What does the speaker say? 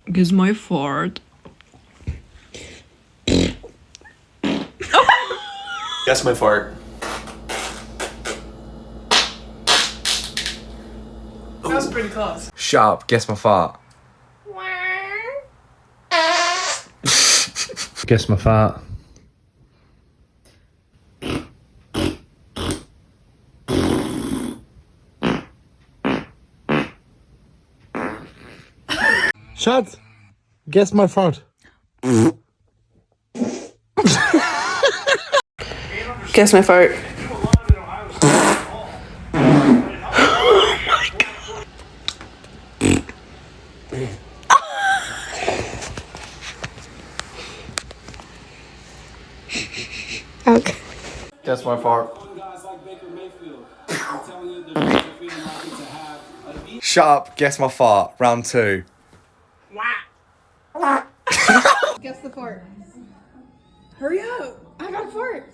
Guess my fart. Guess my fart. That was pretty close. Shut up, guess my fart. Guess my fart. Schatz, guess my fart. Guess my fart. Okay. Guess my fart. Shut up, guess my fart. Round 2. Guess the fart. Hurry up! I got a fart.